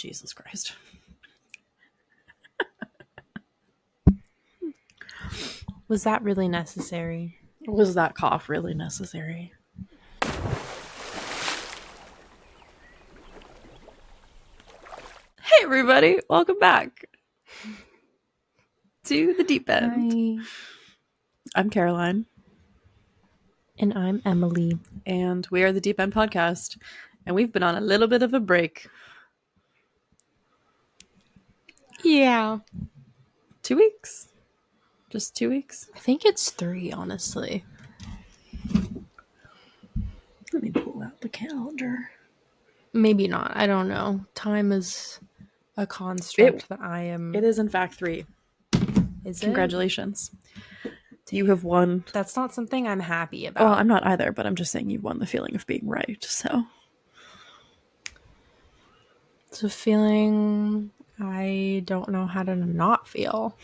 Jesus Christ. Was that really necessary? Was that cough really necessary? Hey everybody, welcome back to the Deep End. Hi. I'm Caroline. And I'm Emily. And we are the Deep End Podcast. And we've been on a little bit of a break. Yeah. 2 weeks? Just 2 weeks? I think it's 3, honestly. Let me pull out the calendar. Maybe not. I don't know. Time is a construct that I am... It is in fact 3. Is Congratulations. You have won. That's not something I'm happy about. Well, I'm not either, but I'm just saying you've won the feeling of being right, so. It's a feeling I don't know how to not feel.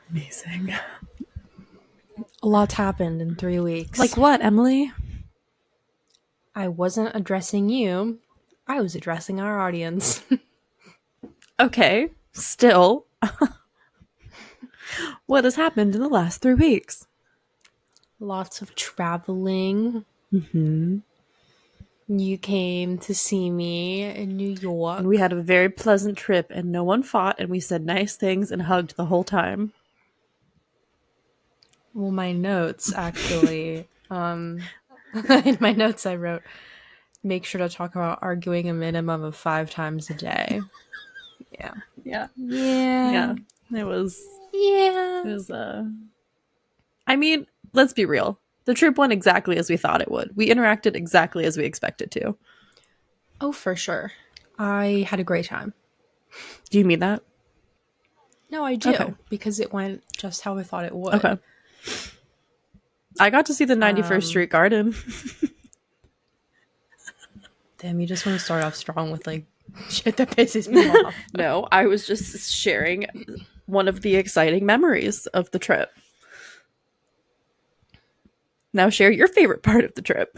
Amazing. A lot's happened in 3 weeks. Like what, Emily? I wasn't addressing you. I was addressing our audience. Okay, still. What has happened in the last 3 weeks? Lots of traveling. Mm-hmm. You came to see me in New York. And we had a very pleasant trip, and no one fought, and we said nice things and hugged the whole time. Well, my notes, actually. In my notes I wrote, make sure to talk about arguing a minimum of 5 times a day. Yeah. Yeah. Yeah. Yeah. It was... Yeah. It was, I mean, let's be real. The trip went exactly as we thought it would. We interacted exactly as we expected to. Oh, for sure. I had a great time. Do you mean that? No, I do. Okay. Because it went just how I thought it would. Okay. I got to see the 91st Street Garden. Damn, you just want to start off strong with, like, shit that pisses me off. No, I was just sharing one of the exciting memories of the trip. Now share your favorite part of the trip.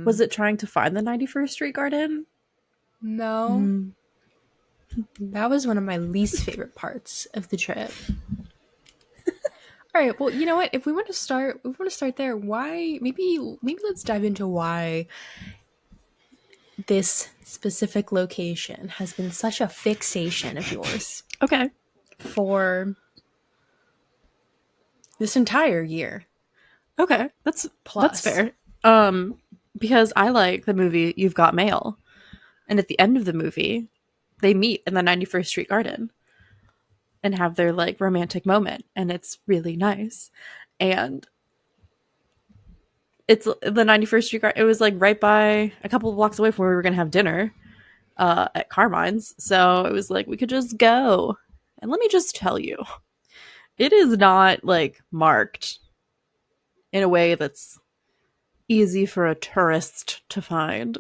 Was it trying to find the 91st Street Garden? No. That was one of my least favorite parts of the trip. All right, well, you know what? If we want to start there, why maybe let's dive into why this specific location has been such a fixation of yours. Okay. For this entire year. Okay. That's Plus. fair. Because I like the movie You've Got Mail. And at the end of the movie, they meet in the 91st Street Garden and have their like romantic moment, and it's really nice. And it's the 91st Street Garden. It was like right by a couple of blocks away from where we were gonna have dinner at Carmine's. So it was like we could just go. And let me just tell you, it is not like marked in a way that's easy for a tourist to find.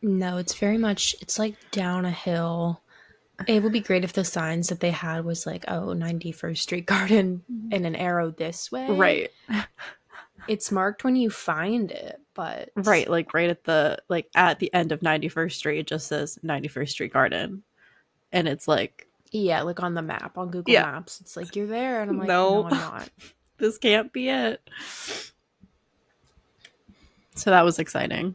No, it's very much, it's like down a hill. It would be great if the signs that they had was like, oh, 91st Street Garden and an arrow this way. Right. It's marked when you find it, but... Right, like right at the end of 91st Street, it just says 91st Street Garden. And it's like... Yeah, like on the map, on Google Maps. It's like, you're there, and I'm like, no I'm not. This can't be it. So that was exciting.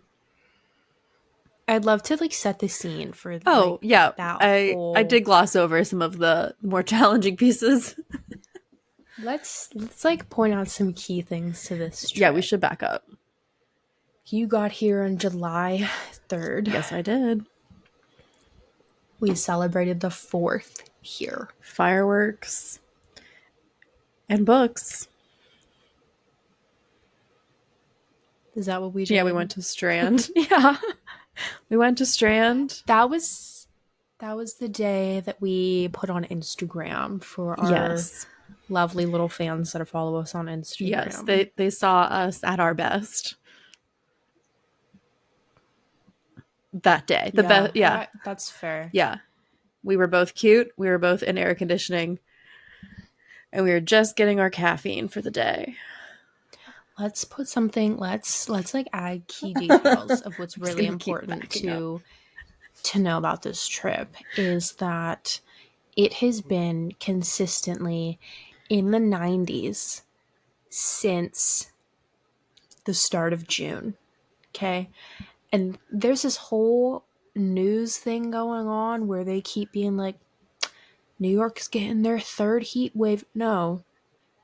I'd love to like set the scene for I did gloss over some of the more challenging pieces. Let's like point out some key things to this trip. Yeah, we should back up. You got here on July 3rd. Yes, I did. We celebrated the 4th here. Fireworks and books. Is that what we did? Yeah, we went to Strand. Yeah. We went to Strand. That was the day that we put on Instagram for our lovely little fans that follow us on Instagram. Yes, they saw us at our best that day. That's fair. Yeah. We were both cute. We were both in air conditioning. and we were just getting our caffeine for the day. Let's put something. Let's like add key details of what's Just really gonna keep important backing up. to know about this trip is that it has been consistently in the 90s since the start of June. Okay. And there's this whole news thing going on where they keep being like, New York's getting their third heat wave. No,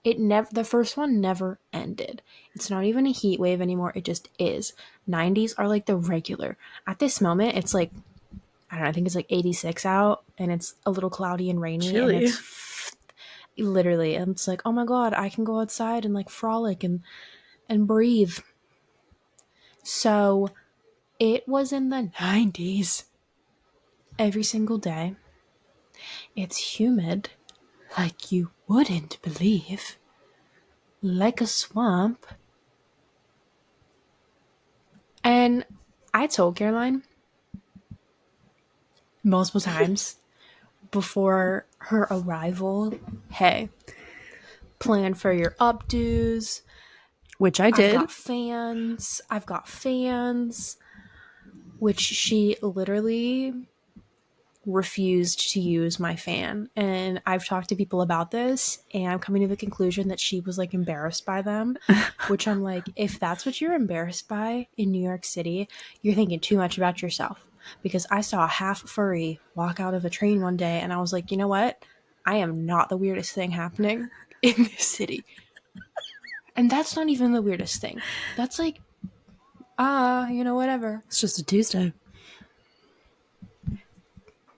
it never, the first one never ended. It's not even a heat wave anymore. It just is. 90s are like the regular. At this moment, it's like, I don't know, I think it's like 86 out and it's a little cloudy and rainy and Chilly. it's literally, and it's like, oh my God, I can go outside and like frolic and breathe. So it was in the 90s every single day. It's humid like you wouldn't believe. Like a swamp. And I told Caroline multiple times before her arrival, hey, plan for your updos. Which I I've did. got fans. I've got fans. Which she literally refused to use my fan. And I've talked to people about this and I'm coming to the conclusion that she was like embarrassed by them, which I'm like, if that's what you're embarrassed by in New York City, you're thinking too much about yourself. Because I saw a half furry walk out of a train one day and I was like, you know what? I am not the weirdest thing happening in this city. And that's not even the weirdest thing. That's like, whatever. It's just a Tuesday.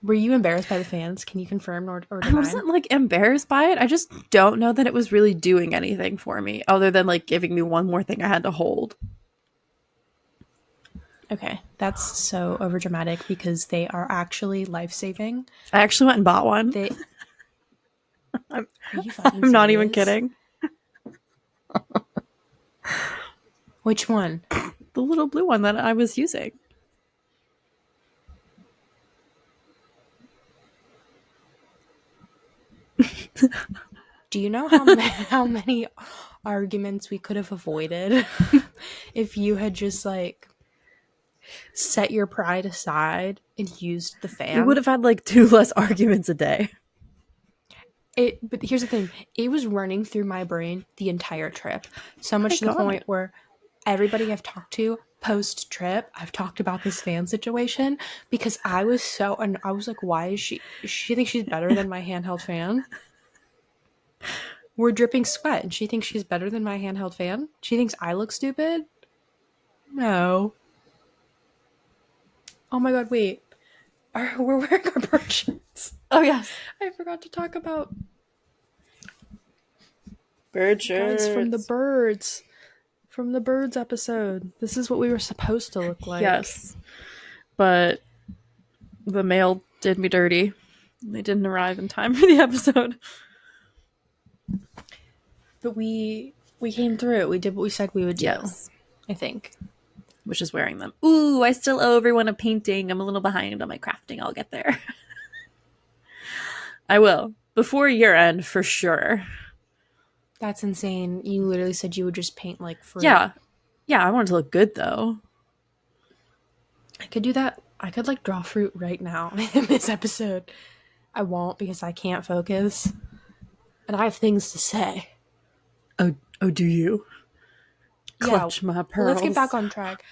Were you embarrassed by the fans? Can you confirm or I deny? wasn't like embarrassed by it. I just don't know that it was really doing anything for me other than like giving me one more thing I had to hold. Okay, that's so overdramatic because they are actually life-saving. I actually went and bought one. They I'm, Are you fucking I'm not even serious? kidding. Which one? The little blue one that I was using. Do you know how many arguments we could have avoided if you had just like set your pride aside and used the We would fan? have had like 2 less arguments a day. But here's the thing, it was running through my brain the entire trip. So Oh my much to the God. point where everybody I've talked to post trip, I've talked about this fan situation because I was so, and I was like, why is she thinks she's better than my handheld fan? We're dripping sweat and she thinks she's better than my handheld fan? She thinks I look stupid? No. Oh my God, wait. We're wearing our bird shirts. Oh yes. I forgot to talk about Bird shirts. guys from the birds. From the birds episode. This is what we were supposed to look like. Yes. But the mail did me dirty. They didn't arrive in time for the episode. But we came through. We did what we said we would do. Yes. I think. Which is wearing them. Ooh, I still owe everyone a painting. I'm a little behind on my crafting. I'll get there. I will. Before year end, for sure. That's insane. You literally said you would just paint like fruit. Yeah. Yeah, I want it to look good though. I could do that. I could like draw fruit right now in this episode. I won't because I can't focus. And I have things to say. Oh, do you? Clutch my pearls. Let's get back on track.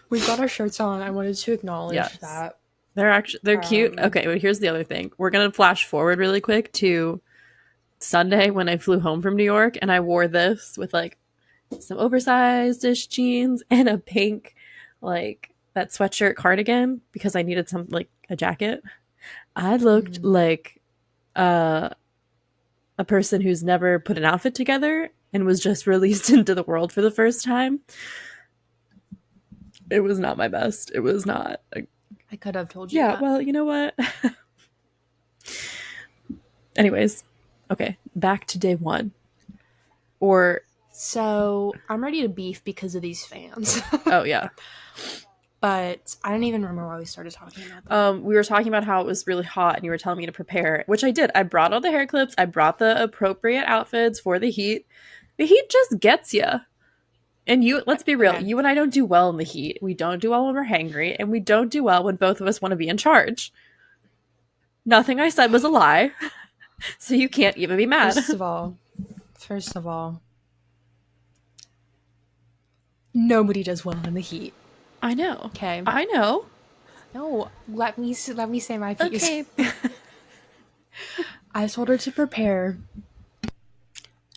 We've got our shirts on. I wanted to acknowledge that. They're cute. Okay, but here's the other thing. We're gonna flash forward really quick to Sunday when I flew home from New York and I wore this with like some oversized-ish jeans and a pink like that sweatshirt cardigan because I needed some like a jacket. I looked like a person who's never put an outfit together and was just released into the world for the first time. It was not my best. It was not. I could have told you. Yeah, that. well, you know what? Anyways, okay, back to day one. So I'm ready to beef because of these fans. Oh, yeah. But I don't even remember why we started talking about that. We were talking about how it was really hot and you were telling me to prepare, which I did. I brought all the hair clips. I brought the appropriate outfits for the heat. The heat just gets you. And you, let's be real, Okay. you and I don't do well in the heat. We don't do well when we're hangry, and we don't do well when both of us want to be in charge. Nothing I said was a lie, so you can't even be mad. First of all, nobody does well in the heat. I know. Okay. I know. No, let me say my piece. Okay. I told her to prepare,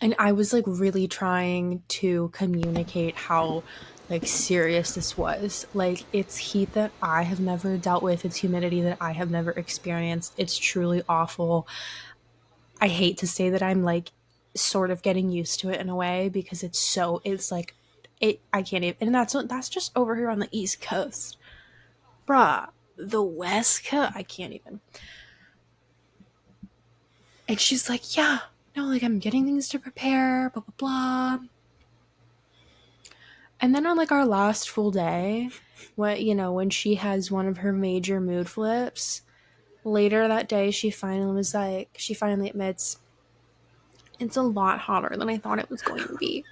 and I was like really trying to communicate how like serious this was. Like, it's heat that I have never dealt with, it's humidity that I have never experienced. It's truly awful. I hate to say that I'm like sort of getting used to it in a way, because it's like I can't even, and that's just over here on the East Coast. Bruh, the West Coast, I can't even. And she's like, yeah, no, like I'm getting things to prepare, blah, blah, blah. And then on like our last full day, when she has one of her major mood flips, later that day, she finally admits, it's a lot hotter than I thought it was going to be.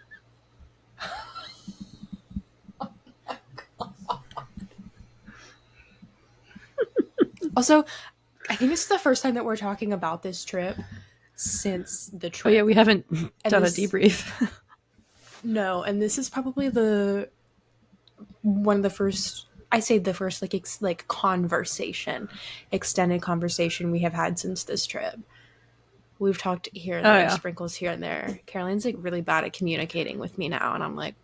Also, I think this is the first time that we're talking about this trip since the trip. Oh yeah, we haven't done a debrief. No, and this is probably one of the first, I say the first like conversation, extended conversation we have had since this trip. We've talked here and there, sprinkles here and there. Caroline's like really bad at communicating with me now, and I'm like,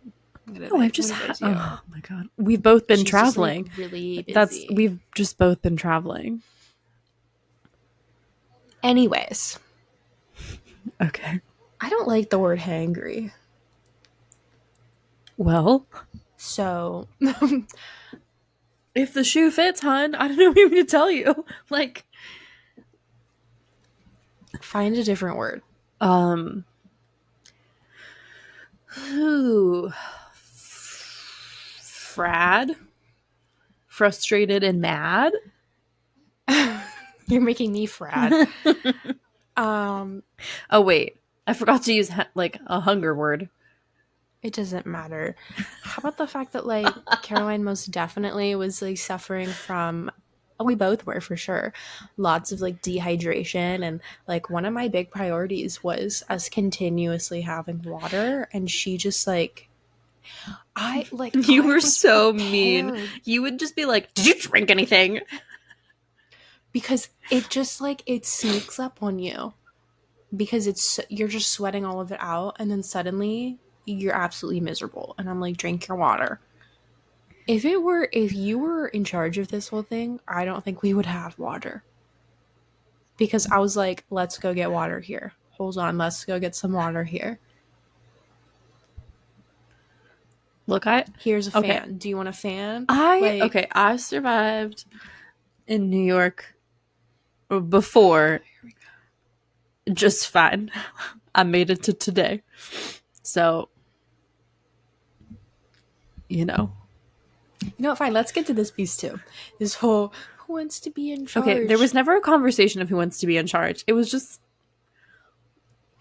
I've just oh my god, we've both been traveling. Just, like, really busy. We've just both been traveling. Anyways, okay. I don't like the word hangry. Well, so if the shoe fits, hun, I don't know what you mean to tell you. Like, find a different word. Frad, frustrated and mad. You're making me frad. Oh wait, I forgot to use like a hunger word. It doesn't matter. How about the fact that like Caroline most definitely was like suffering from, we both were for sure, lots of like dehydration, and like one of my big priorities was us continuously having water, and she just like, you were so mean. You would just be like, did you drink anything? Because it just like, it sneaks up on you, because you're just sweating all of it out, and then suddenly you're absolutely miserable, and I'm like, drink your water. If you were in charge of this whole thing, I don't think we would have water, because I was like, let's go get water here, hold on, let's go get some water here. Look, here's a fan. Do you want a fan? I survived in New York before just fine. I made it to today. So, you know what, fine, let's get to this piece too. This whole who wants to be in charge. Okay, there was never a conversation of who wants to be in charge. It was just,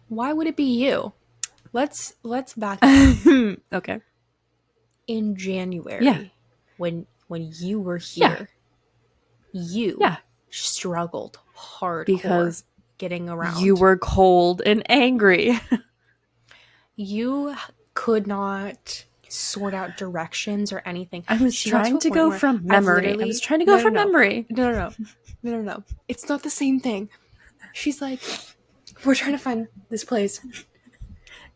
why would it be you? Let's back up. Okay. In January, when you were here, you struggled hard because getting around. You were cold and angry. You could not sort out directions or anything. I was trying to go from memory. I was trying to go from memory. No. It's not the same thing. She's like, we're trying to find this place.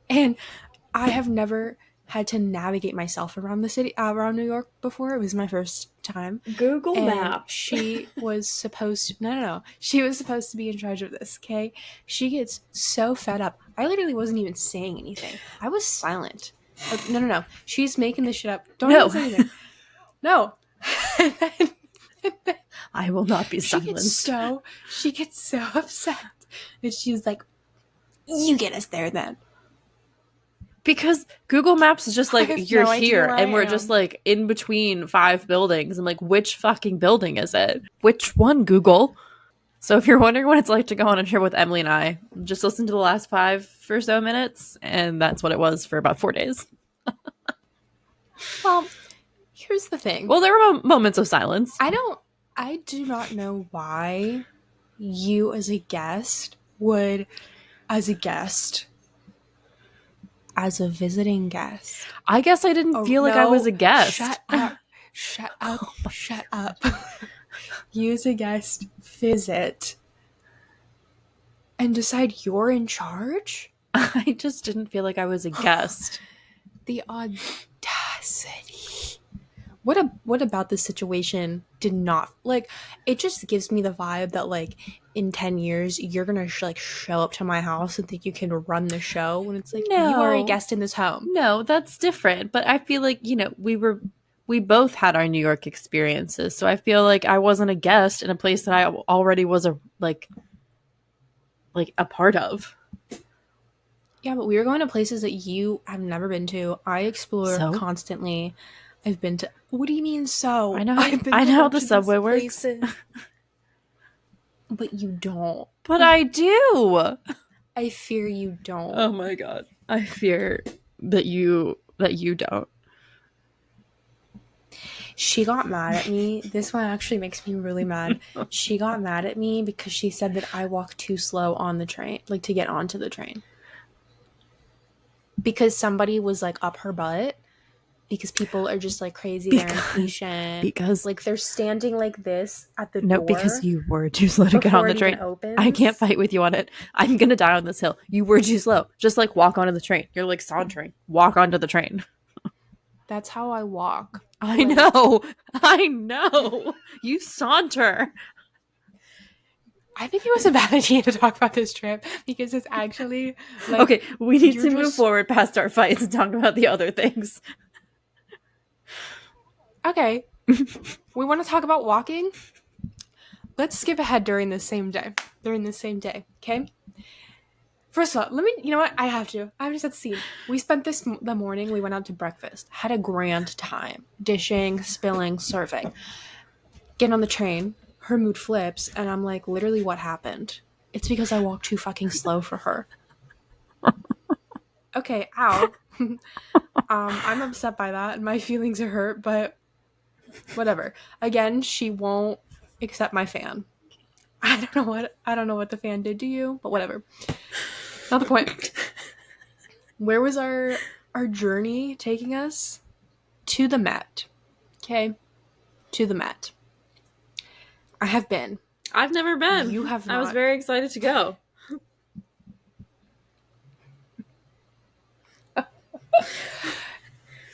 And I have never had to navigate myself around the city, around New York before. It was my first time. Google Maps. She was supposed to, no. She was supposed to be in charge of this, okay? She gets so fed up. I literally wasn't even saying anything. I was silent. No. She's making this shit up. Don't even say anything. No. I will not be silenced. She gets so upset. And she's like, you get us there then. Because Google Maps is just I like, have you're no idea here, where I and we're just am. like in between 5 buildings. I'm like, which fucking building is it? Which one, Google? So if you're wondering what it's like to go on a trip with Emily and I, just listen to the last 5 or so minutes, and that's what it was for about 4 days. Well, here's the thing. Well, there were moments of silence. I do not know why you as a guest would, as a guest, as a visiting guest. I guess I didn't Oh, feel like I was no, a guest. shut up. Shut up. Shut up. You as a guest visit and decide you're in charge? I just didn't feel like I was a guest. The audacity. What about this situation did not like it just gives me the vibe that like in 10 years you're gonna show up to my house and think you can run the show when it's like you are a No, guest in this home. no, that's different. But I feel like, we both had our New York experiences. So I feel like I wasn't a guest in a place that I already was like a part of. Yeah, but we were going to places that you have never been to. I explore So constantly. I've been to. What do you mean? So I know I've been I to a know how bunch the of these subway works. places, but you don't. But I do. I fear you don't. Oh my god. I fear that you don't. She got mad at me. This one actually makes me really mad. She got mad at me because she said that I walk too slow on the train, like to get onto the train. Because somebody was like up her butt. Because people are just like crazy, they're impatient. Because like they're standing like this at the no, door. because you were too slow to get on the train. I can't fight with you on it. I'm gonna die on this hill. You were too slow. Just like walk onto the train. You're like sauntering. Walk onto the train. That's how I walk. I know. I know. You saunter. I think it was a bad idea to talk about this trip because it's actually like, okay, we need to move forward past our fights and talk about the other things. Okay. We want to talk about walking? Let's skip ahead during the same day. Okay? First of all, you know what? I have to set the scene. We spent the morning, we went out to breakfast, had a grand time, dishing, spilling, serving. Get on the train, her mood flips, and I'm like, literally, what happened? It's because I walked too fucking slow for her. Okay, ow. I'm upset by that, and my feelings are hurt, but whatever. Again, she won't accept my fan. I don't know what the fan did to you, but whatever. Not the point. Where was our journey taking us? To the Met. Okay? To the Met. I have been. I've never been. You have not. I was very excited to go.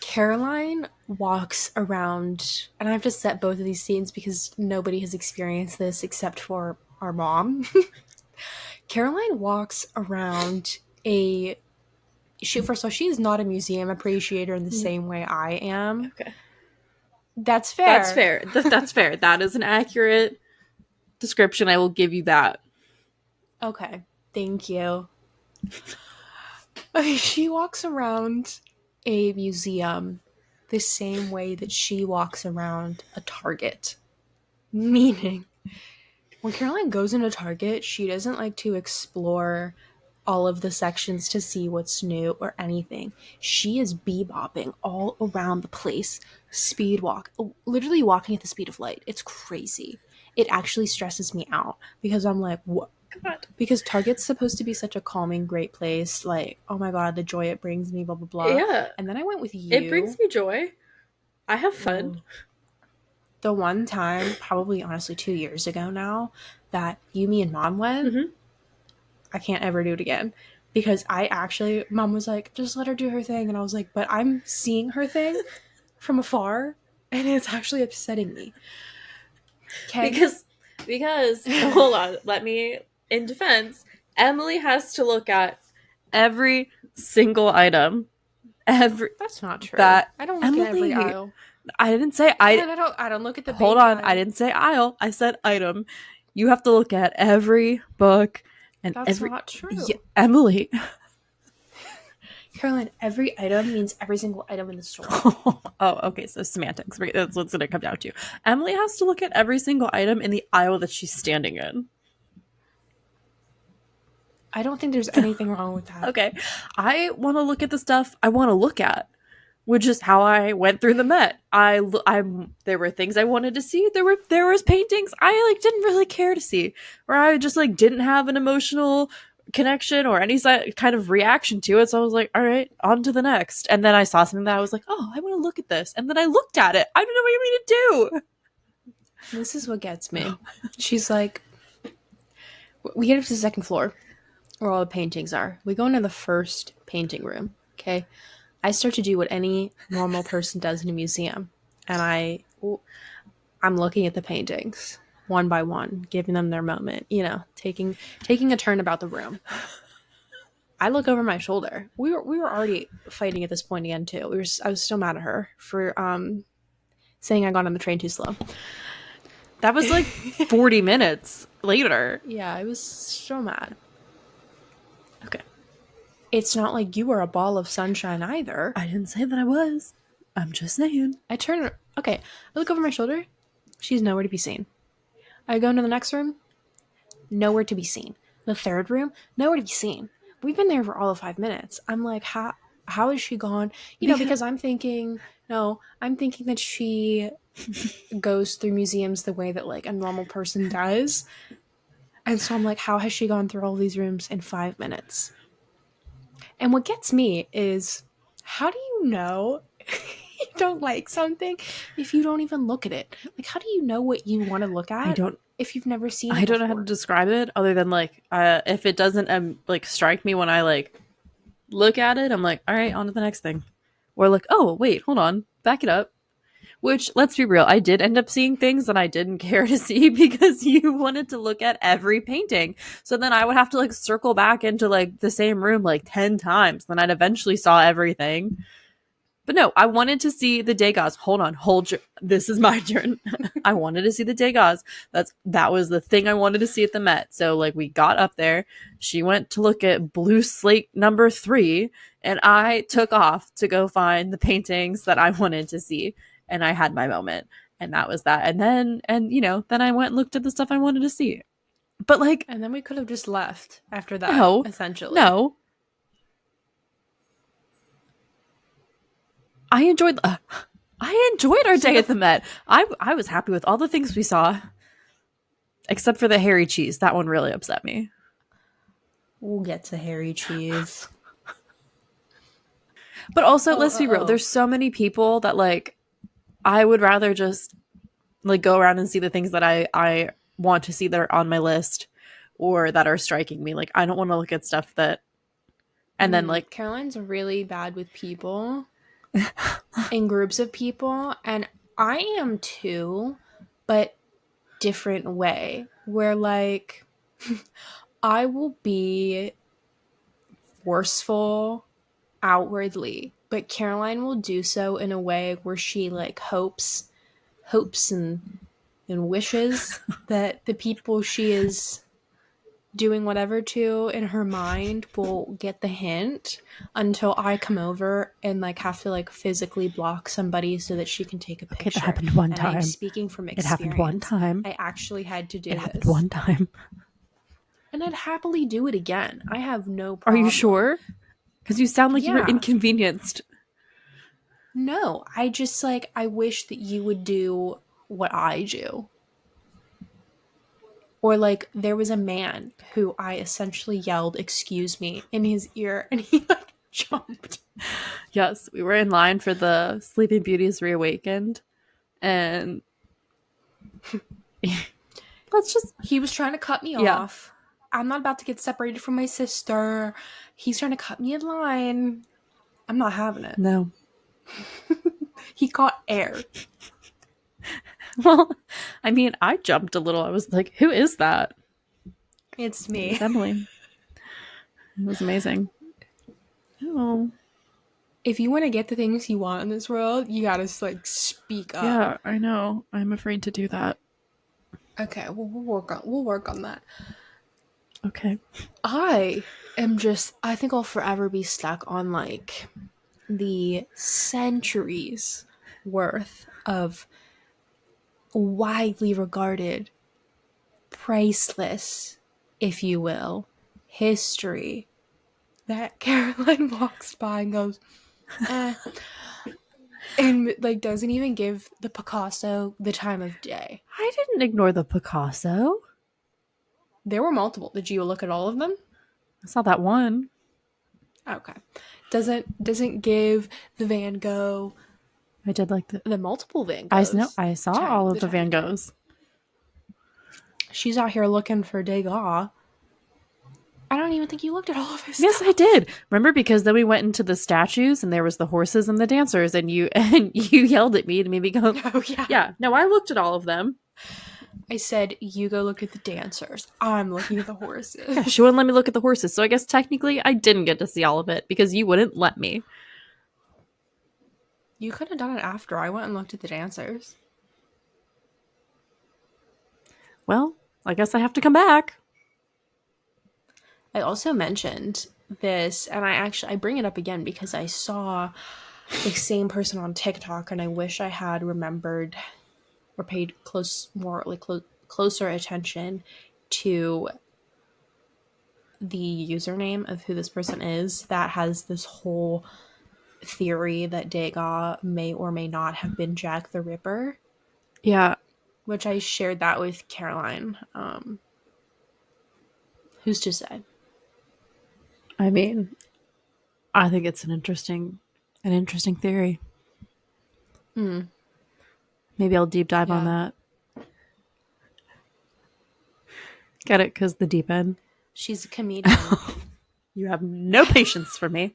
Caroline walks around, and I have to set both of these scenes because nobody has experienced this except for our mom. Caroline walks around first of all, she's not a museum appreciator in the same way I am. Okay. That's fair. That's fair. That's fair. That is an accurate description. I will give you that. Okay. Thank you. She walks around a museum the same way that she walks around a Target. Meaning, when Caroline goes into Target, she doesn't like to explore all of the sections to see what's new or anything. She is bebopping all around the place, speed walk, literally walking at the speed of light. It's crazy. It actually stresses me out because I'm like, what? God. Because Target's supposed to be such a calming, great place. Like, oh my god, the joy it brings me, blah, blah, blah. Yeah. And then I went with you. It brings me joy. I have fun. The one time, probably honestly 2 years ago now, that you, me, and Mom went, I can't ever do it again. Because Mom was like, just let her do her thing. And I was like, but I'm seeing her thing from afar, and it's actually upsetting me. Okay? Because hold on, let me, in defense, Emily has to look at every single item. That's not true. I don't look at every aisle. I didn't say I don't look at the hold on, I didn't say aisle. I said item. You have to look at every book and That's not true. Emily. Caroline, every item means every single item in the store. Oh, okay. So semantics. Right? That's what's going to come down to. Emily has to look at every single item in the aisle that she's standing in. I don't think there's anything wrong with that. Okay. I want to look at the stuff I want to look at, which is how I went through the Met. There were things I wanted to see. There was paintings I like didn't really care to see, or I just like didn't have an emotional connection or any kind of reaction to it. So I was like, all right, on to the next. And then I saw something that I was like, oh, I want to look at this. And then I looked at it. I don't know what you mean to do. This is what gets me. She's like, we get up to the second floor where all the paintings are. We go into the first painting room. Okay. I start to do what any normal person does in a museum. And I'm looking at the paintings one by one, giving them their moment, you know, taking a turn about the room. I look over my shoulder. We were already fighting at this point again too. I was still mad at her for saying I got on the train too slow. That was like 40 minutes later. Yeah, I was so mad. Okay. It's not like you were a ball of sunshine either. I didn't say that I was. I'm just saying. I look over my shoulder. She's nowhere to be seen. I go into the next room. Nowhere to be seen. The third room. Nowhere to be seen. We've been there for all of 5 minutes. I'm like, how is she gone? You know, because I'm thinking that she goes through museums the way that like a normal person does. And so I'm like, how has she gone through all these rooms in 5 minutes? And what gets me is, how do you know you don't like something if you don't even look at it? Like, how do you know what you want to look at if you've never seen it I don't know how before? to describe it other than like if it doesn't like strike me when I like look at it, I'm like, all right, on to the next thing. Or like, oh wait, hold on, back it up. Which, let's be real, I did end up seeing things that I didn't care to see because you wanted to look at every painting. So then I would have to like circle back into like the same room like 10 times. Then I'd eventually saw everything. But no, I wanted to see the Degas. Hold on, this is my turn. I wanted to see the Degas. That was the thing I wanted to see at the Met. So like we got up there. She went to look at Blue Slate number 3, and I took off to go find the paintings that I wanted to see. And I had my moment, and that was that. And then I went and looked at the stuff I wanted to see. But like, and then we could have just left after that. no, essentially, no. I enjoyed our day at the Met. I was happy with all the things we saw, except for the hairy cheese. That one really upset me. We'll get to hairy cheese. But also, let's be real. There's so many people that like I would rather just like go around and see the things that I want to see that are on my list or that are striking me. Like I don't want to look at stuff that and then like Caroline's really bad with people. In groups of people, and I am too, but different way, where like I will be forceful outwardly, but Caroline will do so in a way where she like hopes and wishes that the people she is doing whatever to in her mind will get the hint until I come over and like have to like physically block somebody so that she can take a picture. That happened one time. I'm speaking from experience. It happened one time. I actually had to do this. It happened one time. And I'd happily do it again. I have no problem. Are you sure? Because you sound like you were inconvenienced. No, I just like, I wish that you would do what I do. Or like there was a man who I essentially yelled, "Excuse me," in his ear, and he like jumped. Yes, we were in line for the Sleeping Beauty's Reawakened, and he was trying to cut me off. I'm not about to get separated from my sister. He's trying to cut me in line. I'm not having it. No. He caught air. Well, I mean, I jumped a little. I was like, who is that? It's me. It's Emily. It was amazing. Oh. If you want to get the things you want in this world, you gotta like speak up. Yeah, I know. I'm afraid to do that. Okay, we'll work on that. Okay. I think I'll forever be stuck on like the centuries worth of widely regarded, priceless, if you will, history that Caroline walks by and goes, eh, and like doesn't even give the Picasso the time of day. I didn't ignore the Picasso. There were multiple. Did you look at all of them? I saw that one. Okay. Doesn't give the Van Gogh, I did like the. the multiple Van Goghs I saw all of the the time Van of day. Goghs. She's out here looking for Degas. I don't even think you looked at all of his Yes, I stuff. did. Remember, because then we went into the statues and there was the horses and the dancers, and you and you yelled at me to maybe go. Oh yeah. Yeah, no, I looked at all of them. I said, you go look at the dancers. I'm looking at the Yeah, horses. she wouldn't let me look at the horses, so I guess technically I didn't get to see all of it because you wouldn't let me. You could have done it after I went and looked at the dancers. Well, I guess I have to come back. I also mentioned this, and I bring it up again because I saw the same person on TikTok, and I wish I had remembered or paid closer attention to the username of who this person is that has this whole theory that Degas may or may not have been Jack the Ripper, Yeah, which I shared that with Caroline. Who's to say? I mean, I think it's an interesting theory. Hmm. Maybe I'll deep dive on Yeah. that. Get it? Because the deep end. She's a comedian. You have no patience for me.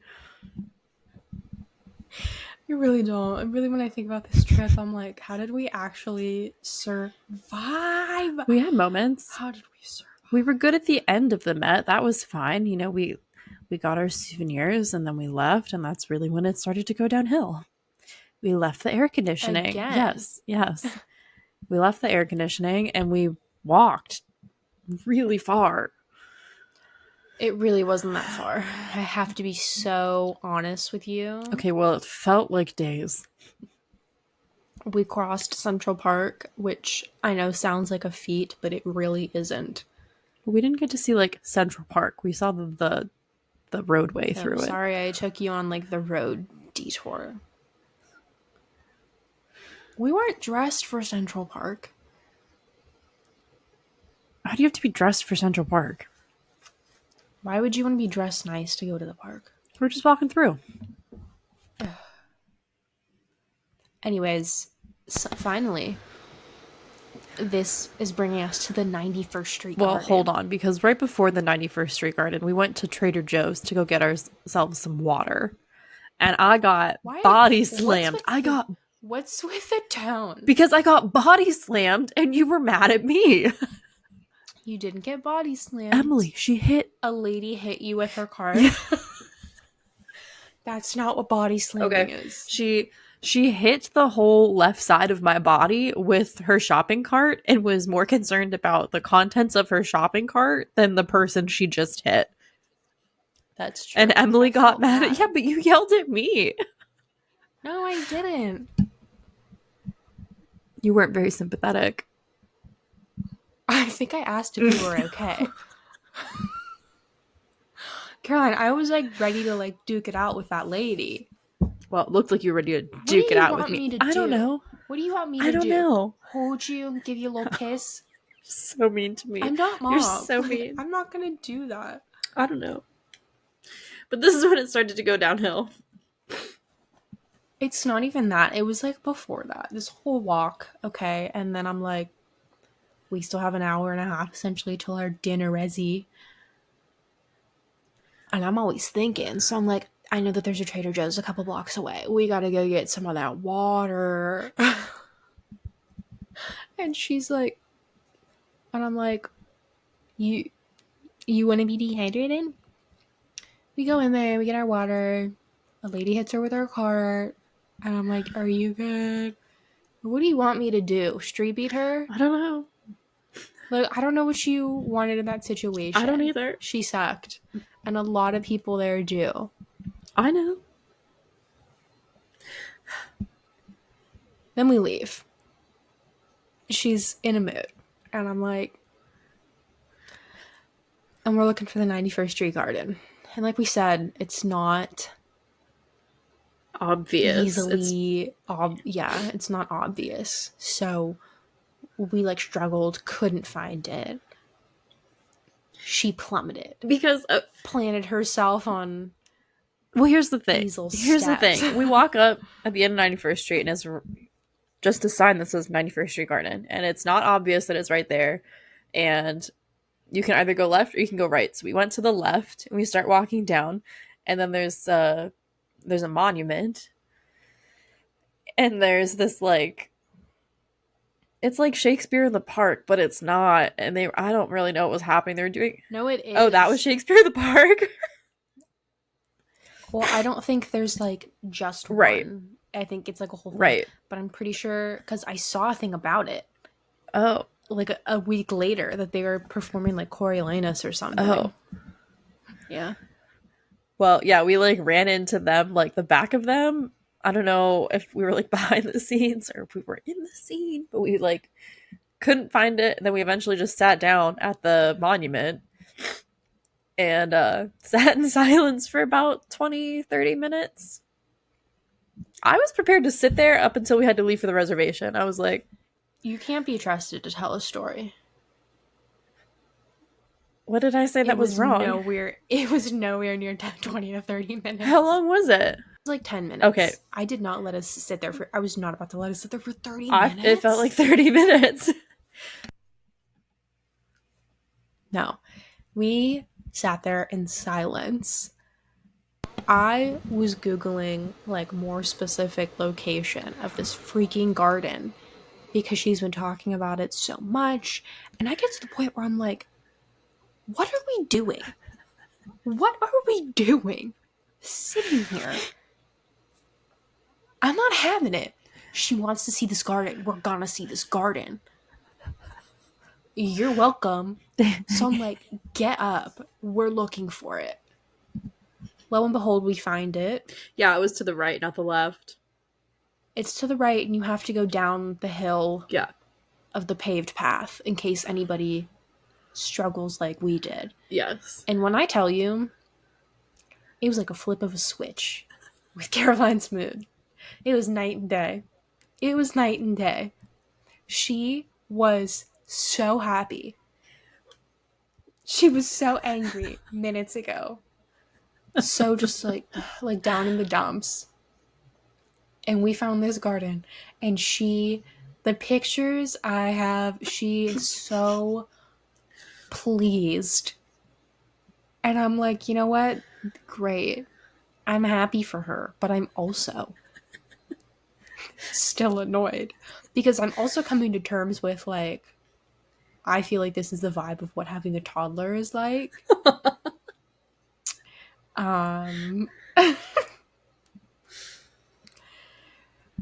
You really don't. And really, when I think about this trip, I'm like, how did we actually survive? We had moments. How did we survive? We were good at the end of the Met. That was fine. You know, we got our souvenirs and then we left, and that's really when it started to go downhill. We left the air conditioning. Again. Yes, yes. We left the air conditioning and we walked really far. It really wasn't that far. I have to be so honest with you. Okay, well, it felt like days. We crossed Central Park, which I know sounds like a feat, but it really isn't. But we didn't get to see like Central Park. We saw the roadway I'm through it. sorry I took you on like the road detour. We weren't dressed for Central Park. How do you have to be dressed for Central Park? Why would you want to be dressed nice to go to the park? We're just walking through. Anyways, so finally, this is bringing us to the 91st Street Well, Garden. hold on, because right before the 91st Street Garden, we went to Trader Joe's to go get ourselves some water. And I got body slammed. What's with the tone? Because I got body slammed and you were mad at me. You didn't get body slammed. Emily, she hit. A lady hit you with her car. Yeah. That's not what body slamming is. She hit the whole left side of my body with her shopping cart and was more concerned about the contents of her shopping cart than the person she just hit. That's true. And Emily got mad at, yeah, but you yelled at me. No, I didn't. You weren't very sympathetic. I think I asked if you were okay. Caroline, I was like ready to like duke it out with that lady. Well, it looked like you were ready to duke it out with me. I don't know. What do you want me to do? I don't know. Hold you, give you a little kiss? So mean to me. I'm not mom. You're so mean. I'm not gonna do that. I don't know. But this is when it started to go downhill. It's not even that. It was like before that. This whole walk, okay, and then I'm like, we still have an hour and a half essentially till our dinner resi. And I'm always thinking, so I'm like, I know that there's a Trader Joe's a couple blocks away. We gotta go get some of that water. And she's like, and I'm like, you want to be dehydrated? We go in there, we get our water. A lady hits her with her cart. And I'm like, are you good? What do you want me to do? Street beat her? I don't know. Like, I don't know what you wanted in that I don't situation. either. She sucked. And a lot of people there do. I know. Then we leave. She's in a mood. And I'm like, and we're looking for the 91st Street Garden. And like we said, it's not Obvious. It's easily, yeah, it's not obvious. So we like struggled, couldn't find it. She plummeted, because planted herself on well, here's the thing. easel Here's the steps. thing. We walk up at the end of 91st Street, and it's just a sign that says 91st Street Garden, and it's not obvious that it's right there. And you can either go left or you can go right. So we went to the left, and we start walking down, and then there's a monument, and there's this like it's like Shakespeare in the Park, but it's not. And I don't really know what was happening. They were doing. No, it is. Oh, that was Shakespeare in the Park. Well, I don't think there's like just Right. one. I think it's like a whole thing. Right. But I'm pretty sure because I saw a thing about it Oh. like a week later that they were performing like Coriolanus or something. Oh. Yeah. Well, yeah, we like ran into them, like the back of them. I don't know if we were like behind the scenes or if we were in the scene, but we like couldn't find it. And then we eventually just sat down at the monument and sat in silence for about 20-30 minutes. I was prepared to sit there up until we had to leave for the reservation. I was like, You can't be trusted to tell a story. what did I say that was wrong? It was nowhere near 10, 20 to 30 minutes. How long was it? It was like 10 minutes. Okay. I did not let us sit there for... I was not about to let us sit there for 30 minutes. It felt like 30 minutes. No. We sat there in silence. I was Googling like more specific location of this freaking garden because she's been talking about it so much. And I get to the point where I'm like, what are we doing? What are we doing? Sitting here. I'm not having it. She wants to see this garden. We're gonna see this garden. You're welcome. So I'm like, get up. We're looking for it. Lo and behold, we find it. Yeah, it was to the right, not the left. It's to the right, and you have to go down the hill of the paved path in case anybody struggles like we did. Yes. And when I tell you, it was like a flip of a switch with Caroline's mood. It was night and day. It was night and day. She was so happy. She was so angry minutes ago. So just like down in the dumps. And we found this garden. And the pictures I have, she is so pleased. And I'm like, you know what? Great. I'm happy for her. But I'm also still annoyed. Because I'm also coming to terms with like, I feel like this is the vibe of what having a toddler is like.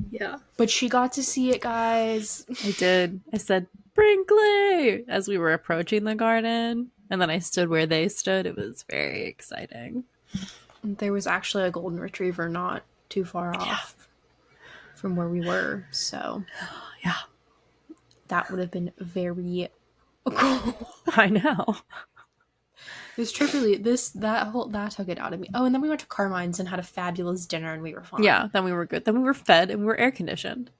Yeah. But she got to see it, guys. I did. I said, Brinkley, as we were approaching the garden. And then I stood where they stood. It was very exciting. There was actually a golden retriever not too far off from where we were. So, yeah. That would have been very cool. I know. This trip really, that took it out of me. Oh, and then we went to Carmine's and had a fabulous dinner and we were fine. Yeah, then we were good. Then we were fed and we were air conditioned.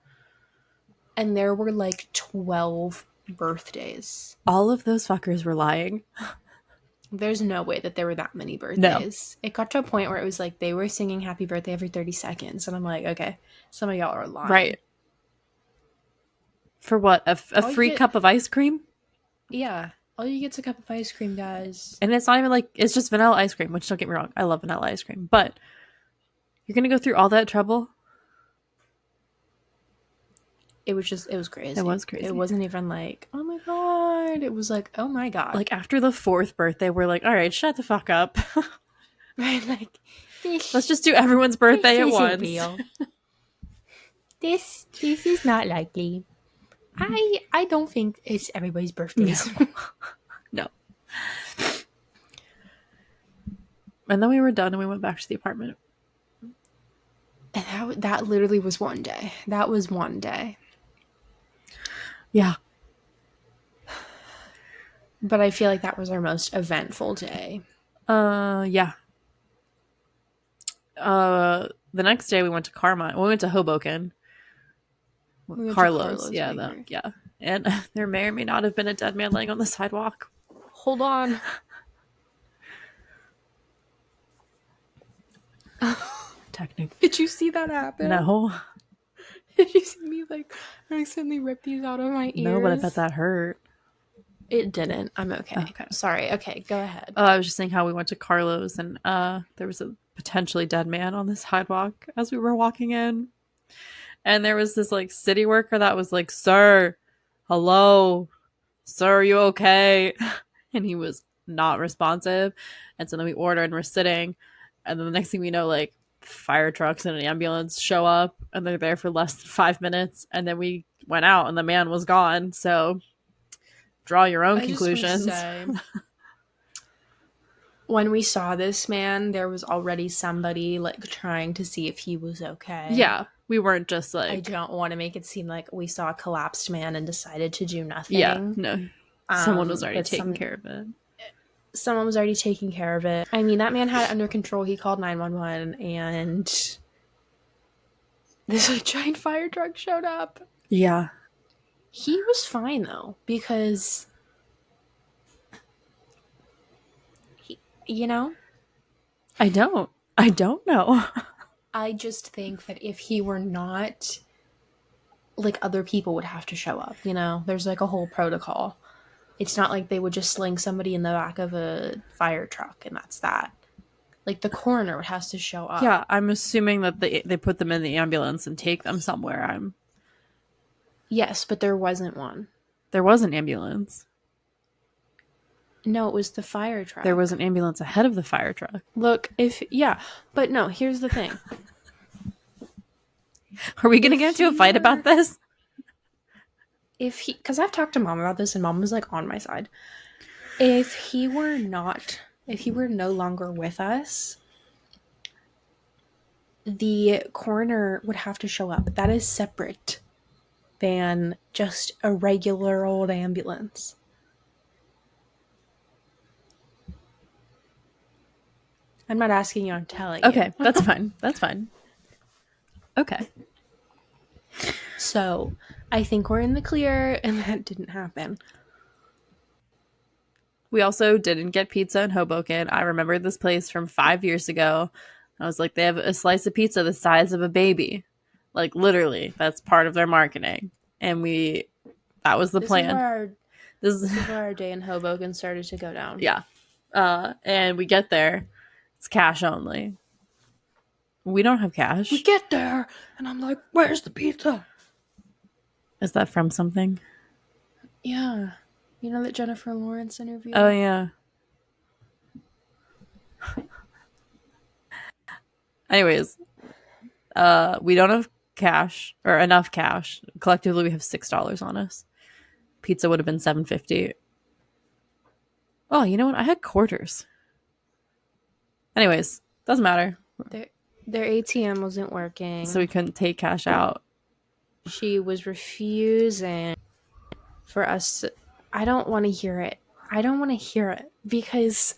And there were like 12 birthdays. All of those fuckers were lying. There's no way that there were that many birthdays. No. It got to a point where it was like they were singing happy birthday every 30 seconds. And I'm like, okay, some of y'all are lying. Right. For what? A free cup of ice cream? Yeah. All you get's a cup of ice cream, guys. And it's not even like, it's just vanilla ice cream, which don't get me wrong. I love vanilla ice cream. But you're going to go through all that trouble? It was crazy. It was crazy. It wasn't even like, oh my God. It was like, oh my God. Like after the 4th birthday, we're like, all right, shut the fuck up. Right? Like, let's just do everyone's birthday at once. Real. This is not likely. I don't think it's everybody's birthdays. No. No. And then we were done and we went back to the apartment. And that literally was one day. That was one day. Yeah. But I feel like that was our most eventful day. Yeah. The next day we went to Carmine. We went to Hoboken. We went to Carlos. Carlos Yeah, Bakery. yeah. And there may or may not have been a dead man laying on the sidewalk. Hold on. Technically. Did you see that happen? No. Did you see me like accidentally rip these out of my ears? No, but I bet that hurt. It didn't. I'm okay. Okay. Sorry. Okay, go ahead. I was just saying how we went to Carlos and there was a potentially dead man on the sidewalk as we were walking in. And there was this like city worker that was like, "Sir, hello, sir, are you okay?" And he was not responsive. And so then we ordered and we're sitting. And then the next thing we know, like fire trucks and an ambulance show up and they're there for less than 5 minutes. And then we went out and the man was gone. So draw your own conclusions. When we saw this man, there was already somebody like trying to see if he was okay. Yeah. We weren't just like, I don't want to make it seem like we saw a collapsed man and decided to do nothing. Yeah, no. Someone was already taking care of it. Someone was already taking care of it. I mean, that man had it under control. He called 911 and this like giant fire truck showed up. Yeah. He was fine though, because you know? I don't know. I just think that if he were not, like, other people would have to show up, you know? There's, like, a whole protocol. It's not like they would just sling somebody in the back of a fire truck and that's that. Like, the coroner has to show up. Yeah, I'm assuming that they put them in the ambulance and take them somewhere. Yes, but there wasn't one. There was an ambulance. No, it was the fire truck. There was an ambulance ahead of the fire truck. Look, but no, here's the thing. Are we going to get into a fight about this? Because I've talked to Mom about this and Mom was like on my side. If he were no longer with us, the coroner would have to show up. That is separate than just a regular old ambulance. I'm not asking you, I'm telling you. Okay, that's fine. That's fine. Okay. So, I think we're in the clear, and that didn't happen. We also didn't get pizza in Hoboken. I remember this place from 5 years ago. I was like, they have a slice of pizza the size of a baby. Like, literally, that's part of their marketing. And that was the plan. This is where our day in Hoboken started to go down. Yeah. And we get there. It's cash only. We don't have cash. We get there, and I'm like, where's the pizza? Is that from something? Yeah. You know that Jennifer Lawrence interview? Oh, yeah. Anyways, we don't have cash, or enough cash. Collectively, we have $6 on us. Pizza would have been $7.50. Oh, you know what? I had quarters. Anyways, doesn't matter. Their ATM wasn't working. So we couldn't take cash out. She was refusing for us to... I don't want to hear it. Because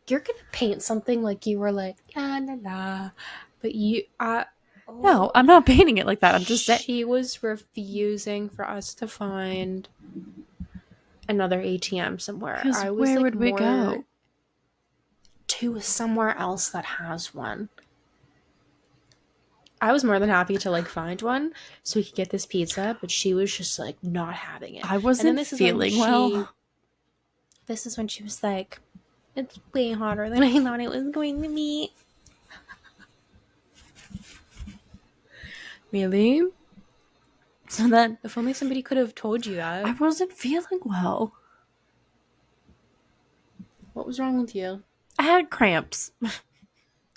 you're going to paint something like you were like, la, la, la. But no, I'm not painting it like that. I'm just saying. She was refusing for us to find another ATM somewhere. Where would we go? To somewhere else that has one. I was more than happy to like find one so we could get this pizza, but she was just like not having it. I wasn't feeling well. This is when she was like, it's way hotter than I thought it was going to be. Really? So then, if only somebody could have told you that. I wasn't feeling well. What was wrong with you? I had cramps.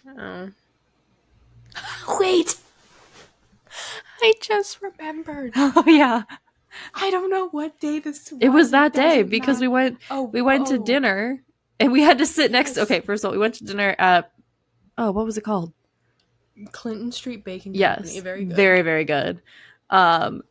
Oh. Wait! I just remembered. Oh yeah. I don't know what day this It was was. It that day doesn't because matter. we went to dinner and we had to sit next Yes. okay, first of all, we went to dinner at oh, what was it called? Clinton Street Baking Company. Yes. Very good. Very, very good. Um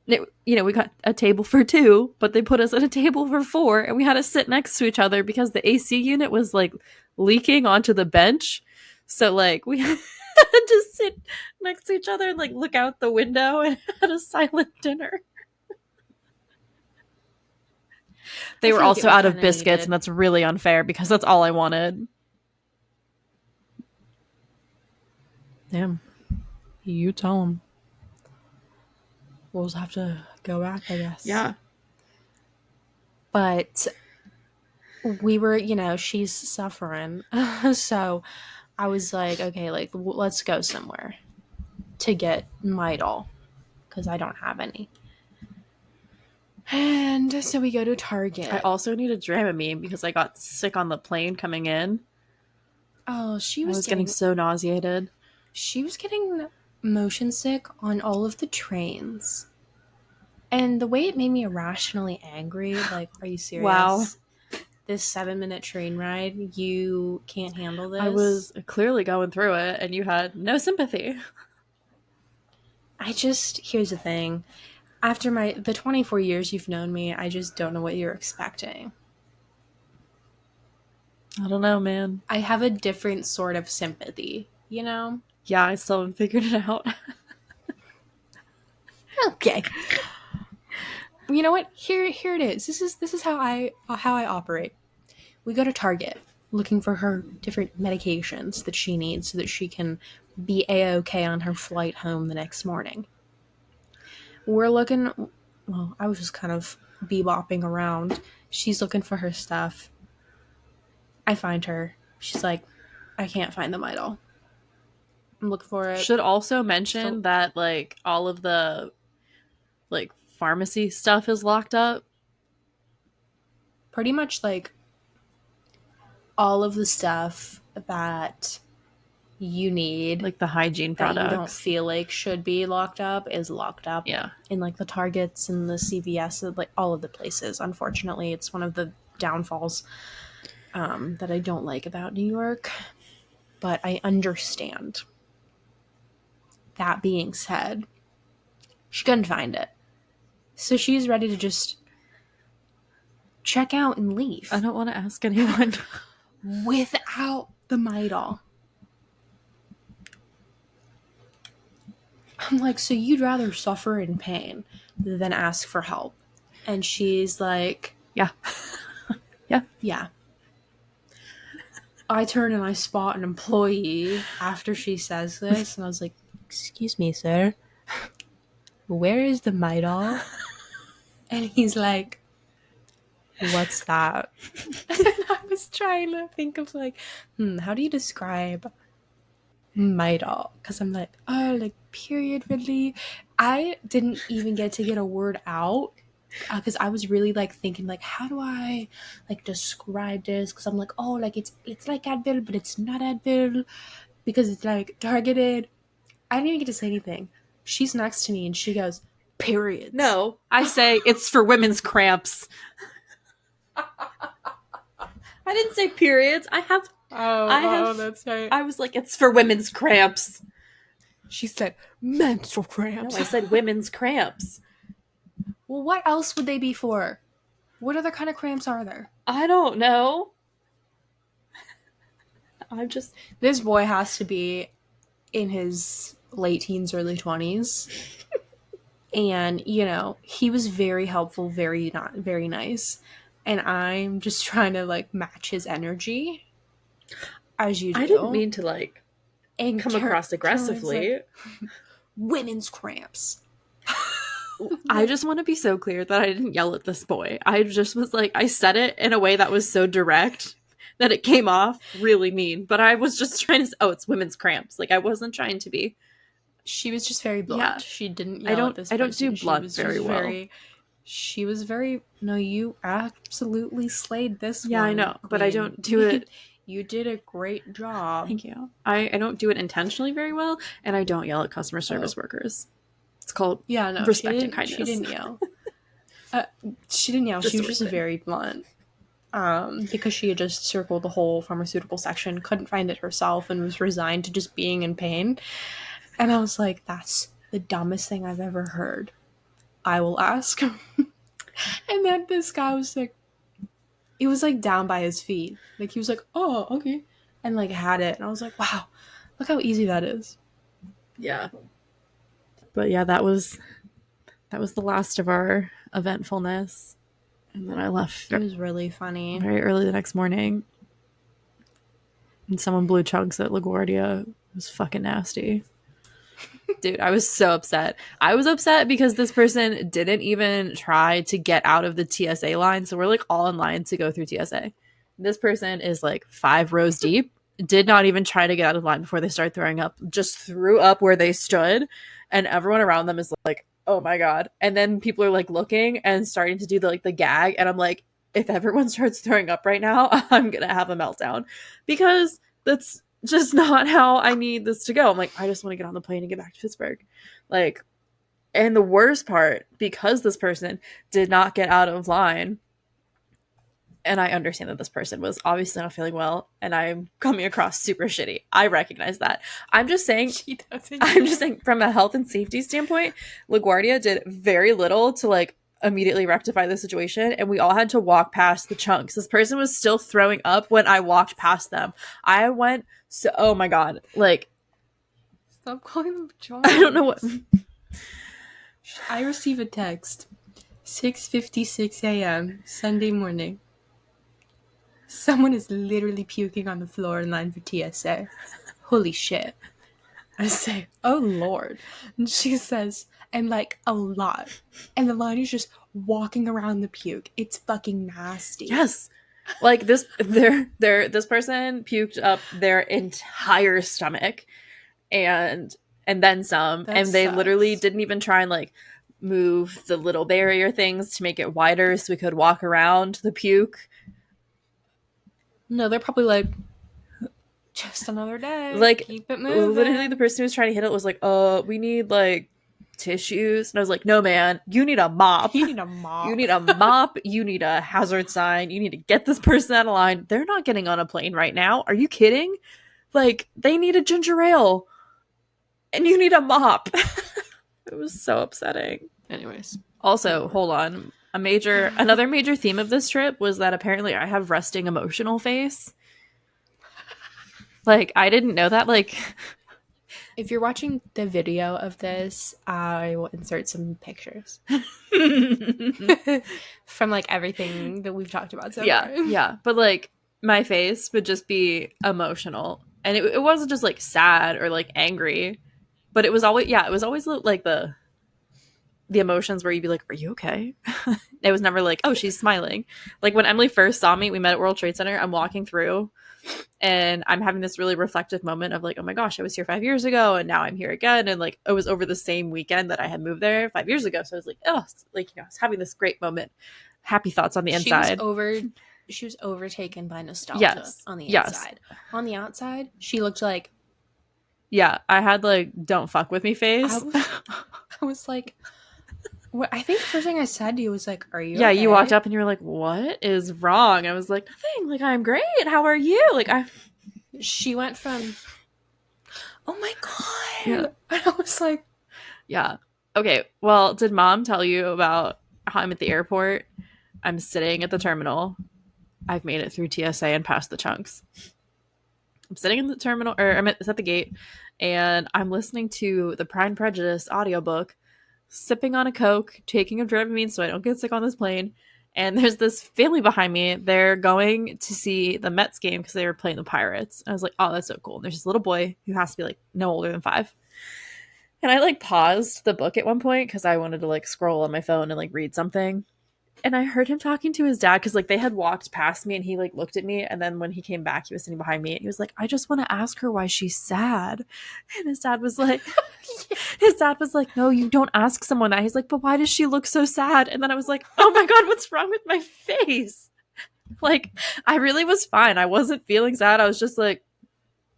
we got a table for two, but they put us at a table for four, and we had to sit next to each other because the AC unit was like leaking onto the bench. So like we had to sit next to each other and like look out the window and had a silent dinner. They I were feel like it also was out of kind of biscuits, and needed. that's really unfair because that's all I wanted. Damn. You tell them. We'll just have to go back, I guess. Yeah. But we were, she's suffering. So I was like, okay, like, let's go somewhere to get my doll because I don't have any. And so we go to Target. I also need a Dramamine because I got sick on the plane coming in. Oh, I was getting so nauseated. She was getting motion sick on all of the trains. And the way it made me irrationally angry, like, are you serious? Wow. This 7-minute train ride, you can't handle this? I was clearly going through it, and you had no sympathy. Here's the thing. After the 24 years you've known me, I just don't know what you're expecting. I don't know, man. I have a different sort of sympathy, you know? Yeah, I still haven't figured it out. Okay. You know what? Here it is. This is how I operate. We go to Target looking for her different medications that she needs so that she can be A-okay on her flight home the next morning. We're looking, well, I was just kind of bebopping around. She's looking for her stuff. I find her. She's like, I can't find the Midol. I'm looking for it. Should also mention that like all of the like pharmacy stuff is locked up. Pretty much like all of the stuff that you need, like the hygiene that products you don't feel like should be locked up, is locked up. Yeah. In like the Targets and the CVS, like all of the places. Unfortunately, it's one of the downfalls that I don't like about New York, but I understand. That being said, she couldn't find it, so she's ready to just check out and leave. I don't want to ask anyone. Without the Midol. I'm like, so you'd rather suffer in pain than ask for help? And she's like, yeah. Yeah. I turn and I spot an employee after she says this, and I was like, excuse me, sir, where is the Midol? And he's like, what's that? And I was trying to think of like, how do you describe Midol? Because I'm like, oh, like period relief. I didn't even get to get a word out because I was really like thinking like, how do I like describe this? Because I'm like, oh, like it's like Advil, but it's not Advil because it's like targeted. I didn't even get to say anything. She's next to me and she goes, periods. No, I say it's for women's cramps. I didn't say periods. That's right. I was like, it's for women's cramps. She said menstrual cramps. No, I said women's cramps. Well, what else would they be for? What other kind of cramps are there? I don't know. This boy has to be in his late teens, early 20s. And, he was very helpful, very nice. And I'm just trying to, like, match his energy. As you do. I didn't mean to, like, come across aggressively. Like, women's cramps. I just want to be so clear that I didn't yell at this boy. I just was like, I said it in a way that was so direct that it came off really mean. But I was just trying to, it's women's cramps. Like, I wasn't trying to be. She was just very blunt. Yeah. She didn't yell at this person. I don't do blunt very well. She was very, no, you absolutely slayed this one. Yeah, I know. Queen. But I don't do it. You did a great job. Thank you. I don't do it intentionally very well, and I don't yell at customer service workers. It's called Yeah, no, respect and she kindness. didn't yell. Uh, she didn't yell. Just She a was just respect. very blunt. Because she had just circled the whole pharmaceutical section, couldn't find it herself, and was resigned to just being in pain. And I was like, that's the dumbest thing I've ever heard. I will ask. And then this guy was like, he was like down by his feet. Like he was like, oh, okay. And like had it. And I was like, wow, look how easy that is. Yeah. But yeah, that was the last of our eventfulness. And then I left It was really funny. very early the next morning. And someone blew chunks at LaGuardia. It was fucking nasty. Dude, I was so upset. I was upset because this person didn't even try to get out of the TSA line. So we're like all in line to go through TSA. This person is like 5 rows deep, did not even try to get out of line before they started throwing up, just threw up where they stood. And everyone around them is like, oh my God. And then people are like looking and starting to do the gag. And I'm like, if everyone starts throwing up right now, I'm going to have a meltdown because that's just not how I need this to go. I'm like, I just want to get on the plane and get back to Pittsburgh. Like, and the worst part, because this person did not get out of line, and I understand that this person was obviously not feeling well, and I'm coming across super shitty. I recognize that. I'm just saying, from a health and safety standpoint, LaGuardia did very little to like immediately rectify the situation, and we all had to walk past the chunks. This person was still throwing up when I walked past them. I went so, oh my God, like, Stop calling them chunks. I don't know what. I receive a text, 6:56 a.m. Sunday morning. Someone is literally puking on the floor in line for TSA. Holy shit. I say, oh Lord. And she says, and like a lot. And the line is just walking around the puke. It's fucking nasty. Yes. Like this this person puked up their entire stomach and then some. That And they sucks. literally didn't even try and like move the little barrier things to make it wider so we could walk around the puke. No, they're probably like, just another day. Like, keep it moving. Literally the person who was trying to hit it was like, we need like tissues. And I was like, no man, you need a mop. You need a mop. You need a mop. You need a hazard sign. You need to get this person out of line. They're not getting on a plane right now. Are you kidding? Like, they need a ginger ale. And you need a mop. It was so upsetting. Anyways. Also, hold on. Another major theme of this trip was that apparently I have resting emotional face. Like, I didn't know that. Like, if you're watching the video of this, I will insert some pictures from like everything that we've talked about so far. Yeah. But like, my face would just be emotional. And it wasn't just like sad or like angry, but it was always like the emotions where you'd be like, are you okay? It was never like, oh, she's smiling. Like when Emily first saw me, we met at World Trade Center. I'm walking through and I'm having this really reflective moment of like, oh my gosh, I was here 5 years ago and now I'm here again. And like, it was over the same weekend that I had moved there 5 years ago. So I was like, oh, like, I was having this great moment. Happy thoughts on the inside. She was overtaken by nostalgia on the inside. On the outside, she looked like, yeah, I had like, don't fuck with me face. I was like, I think the first thing I said to you was like, are you okay? You walked up and you were like, what is wrong? I was like, nothing. Like, I'm great. How are you? Like, she went from, oh my God. Yeah. And I was like, yeah. Okay. Well, did mom tell you about how I'm at the airport? I'm sitting at the terminal. I've made it through TSA and past the chunks. I'm sitting in the terminal, or I'm at the gate, and I'm listening to the Pride and Prejudice audiobook, sipping on a Coke, taking a Dramamine so I don't get sick on this plane. And there's this family behind me. They're going to see the Mets game because they were playing the Pirates. And I was like, oh, that's so cool. And there's this little boy who has to be like no older than 5. And I like paused the book at one point because I wanted to like scroll on my phone and like read something. And I heard him talking to his dad because like they had walked past me and he like looked at me. And then when he came back, he was sitting behind me and he was like, I just want to ask her why she's sad. And his dad was like, no, you don't ask someone that. He's like, but why does she look so sad? And then I was like, oh my God, what's wrong with my face? Like, I really was fine. I wasn't feeling sad. I was just like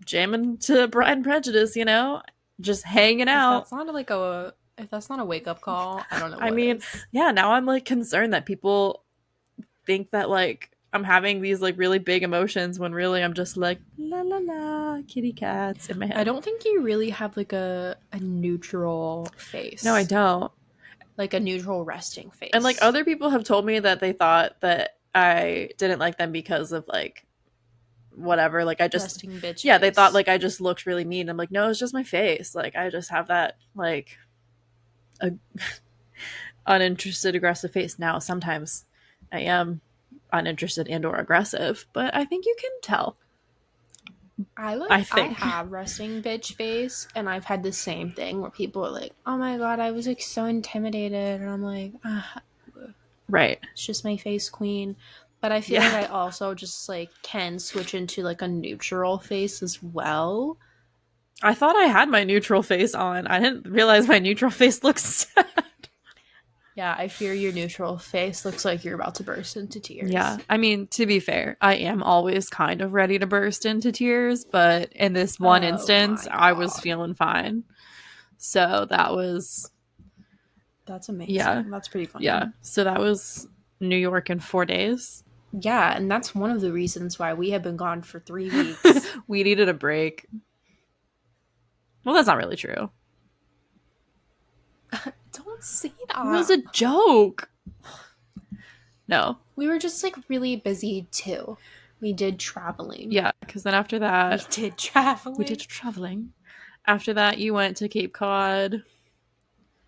jamming to Pride and Prejudice, you know, just hanging out. That sounded like a If that's not a wake up call, I don't know I what mean, is. yeah, now I'm like concerned that people think that like I'm having these like really big emotions when really I'm just like la la la kitty cats in my I head. don't think you really have like a neutral No, I face, don't. like a neutral resting And like face. other people have told me that they thought that I didn't like them because of like whatever. Like I just Resting bitch yeah, they thought face. like I just looked really mean. I'm like, no, it's just my face. Like I just have that like a uninterested aggressive face. Now sometimes I am uninterested and or aggressive, but I think you can tell. I I think. have resting bitch face, and I've had the same thing where people are like, "Oh my god, I was like so intimidated," and I'm like, ah, Right. it's just my face, queen. But I feel like Yeah. I also just like can switch into like a neutral face as well. I thought I had my neutral face on. I didn't realize my neutral face looks sad. Yeah, I fear your neutral face looks like you're about to burst into Yeah. tears. I mean, to be fair, I am always kind of ready to burst into tears, but in this one Oh instance, my I was god. feeling fine. So that was, That's yeah. amazing. That's pretty Yeah. funny. So that was New York in 4 days. Yeah, and that's one of the reasons why we have been gone for 3 weeks. We needed a break. Well, that's not really true. Don't say It was that. a joke. No. We were just like really busy too. We did traveling. Yeah. Because then after We that, did we did traveling. traveling. After that, you went to Cape Cod.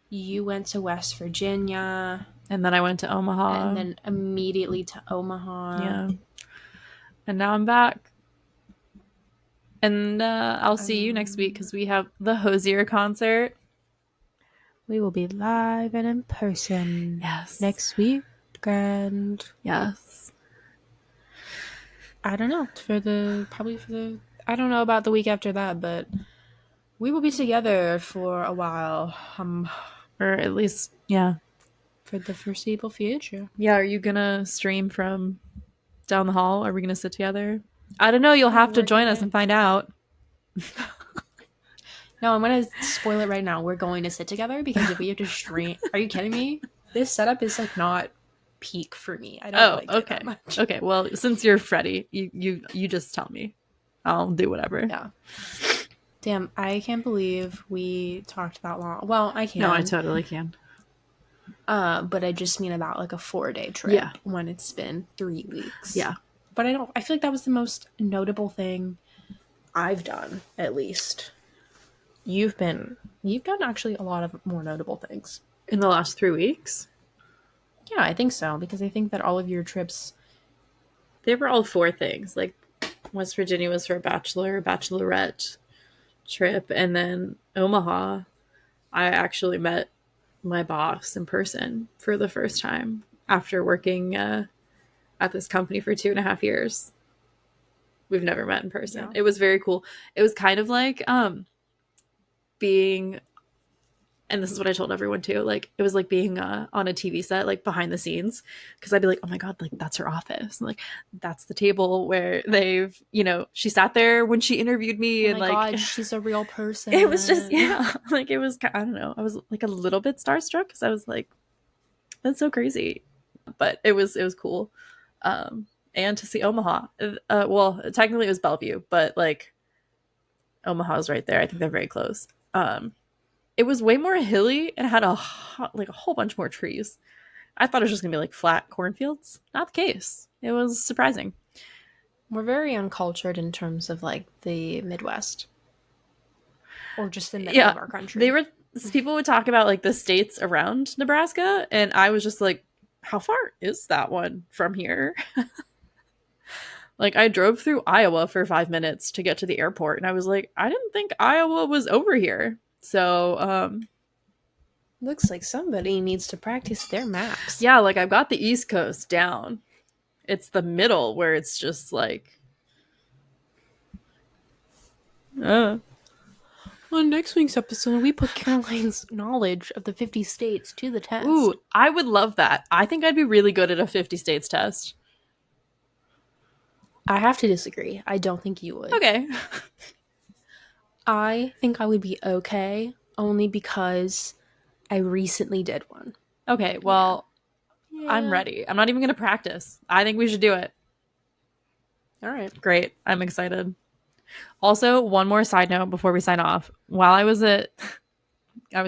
You went to West Virginia And then I went to and Omaha. then immediately to Omaha. Yeah. And now I'm back. And I'll see you next week Um, because we have the Hosier concert. we will be live and in person Yes. next week. And Yes. I don't know, I don't know about the week after that, but we will be together for a while. Or at least, yeah. For the foreseeable future. Yeah, are you going to stream from down the hall? Are we going to sit together? I don't know. You'll Yeah, have to we're join us gonna. and find out. No, I'm gonna spoil it right now. We're going to sit together because if we have to stream, are you kidding me? This setup is like not peak for me. I don't Oh, like it okay. that much. Okay. Well, since you're Freddy, you just tell me. I'll do whatever. Yeah. Damn, I can't believe we talked that long. Well, I No, I can. totally can. But I just mean about like a 4 day trip Yeah. when it's been 3 weeks. Yeah. But I feel like that was the most notable thing I've done, at least. You've done actually a lot of more notable things. In the last 3 weeks? Yeah, I think so, because I think that all of your trips. They were all four things. Like West Virginia was for a bachelorette trip, and then Omaha, I actually met my boss in person for the first time after working at this company for 2.5 years. We've never met in person. Yeah. It was very cool. It was kind of like being, and this is what I told everyone too, like it was like being on a TV set, like behind the scenes, because I'd be like, oh my god, like that's her office, and, like that's the table where they've, she sat there when she interviewed me, Oh and my like god, she's a real person. it was just, yeah, like it was, I don't know, I was like a little bit starstruck because I was like, that's so crazy, but it was cool. And to see Omaha, well, technically it was Bellevue, but like Omaha's right there. I think they're very close. It was way more hilly and had like a whole bunch more trees. I thought it was just gonna be like flat cornfields. Not the case. It was surprising. We're very uncultured in terms of like the Midwest or just the middle Yeah, of our country. they were. People would talk about like the states around Nebraska, and I was just like, "How far is that one from here?" Like I drove through Iowa for 5 minutes to get to the airport, and I was like, "I didn't think Iowa was over here." So, Looks like somebody needs to practice their maps. yeah, like I've got the East Coast down. It's the middle where it's just like, uh, On next week's episode, we put Caroline's knowledge of the 50 states to the test. ooh, I would love that. I think I'd be really good at a 50 states test. I have to disagree. I don't think you would. Okay. I think I would be okay, only because I recently did one. Okay, Yeah. well, I'm Yeah. ready. I'm not even going to practice. I think we should do it. All right. Great. I'm excited. Also, one more side note before we sign off. While I was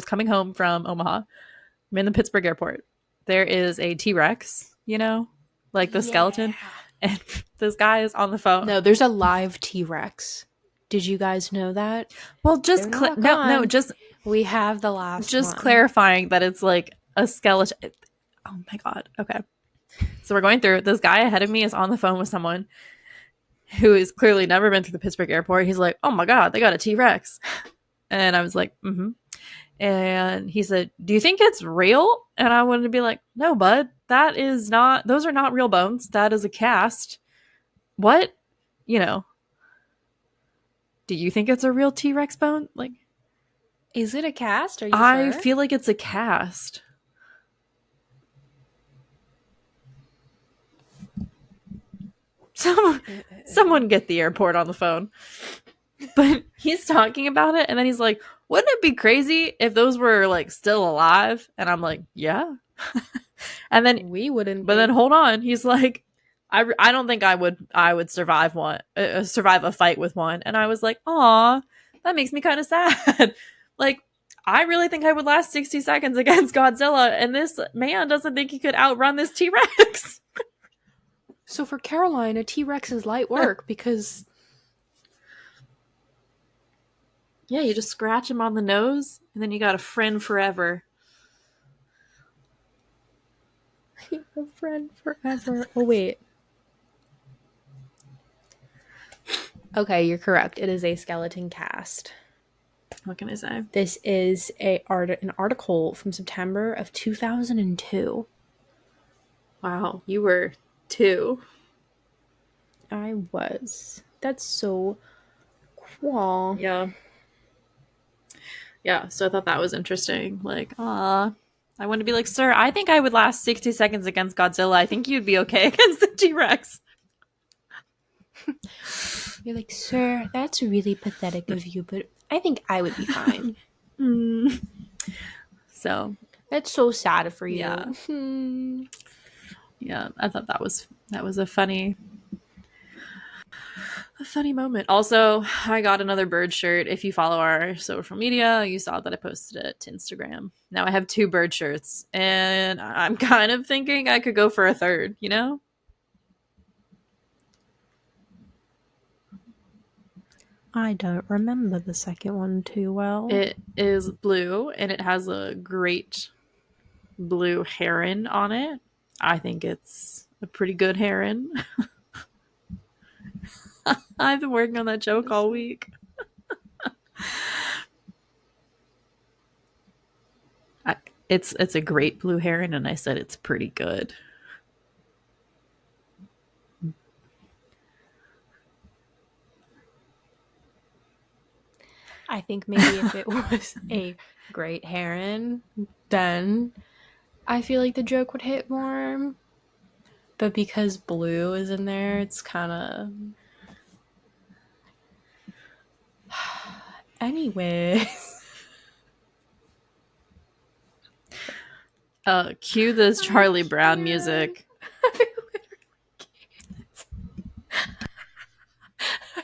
coming home from Omaha. I'm in the Pittsburgh airport. There is a T-Rex, like the Yeah. skeleton, and this guy is on the phone. No, there's a live T-Rex. Did you guys know that? Well, They're just not no, gone. We have the last just one. clarifying that it's like a skeleton. Oh my god. Okay. So we're going through. This guy ahead of me is on the phone with someone who has clearly never been through the Pittsburgh airport. He's like, "Oh my god, they got a T-Rex," and I was like, "Mm-hmm." And he said, "Do you think it's real?" And I wanted to be like, "No, bud. That is not. Those are not real bones. That is a cast. What? You know? Do you think it's a real T-Rex bone? Like, Is it a cast? Are you I sure? feel like it's a cast." Someone, someone get the airport on the phone. But he's talking about it, and then he's like, "Wouldn't it be crazy if those were like still alive?" And I'm like, "Yeah." And then, We wouldn't but then be. hold on, he's like, I don't think I would survive survive a fight with one." And I was like, "Aw, that makes me kind of sad." Like, I really think I would last 60 seconds against Godzilla, and this man doesn't think he could outrun this T-Rex. So for Caroline, a T-Rex is light work because Yeah, you just scratch him on the nose, and then you got a friend forever. a friend forever. Oh wait. Okay, you're correct. It is a skeleton cast. What can I say? This is an article from September of 2002. Wow, you were two. I was. That's so cool. Yeah. Yeah, so I thought that was interesting. Like, I want to be like, "Sir, I think I would last 60 seconds against Godzilla. I think you'd be okay against the T-Rex." You're like, sir, that's really pathetic of you, but I think I would be fine. Mm. So, That's so sad for you. yeah. Yeah, I thought that was a funny moment. Also, I got another bird shirt. If you follow our social media, you saw that I posted it to Instagram. Now I have two bird shirts, and I'm kind of thinking I could go for a third, I don't remember the second one too well. It is blue, and it has a great blue heron on it. I think it's a pretty good heron. I've been working on that joke all week. It's a great blue heron, and I said it's pretty good. I think maybe if it was a great heron, then I feel like the joke would hit more. But because blue is in there, it's kind of. Anyway. Cue this Charlie Brown music.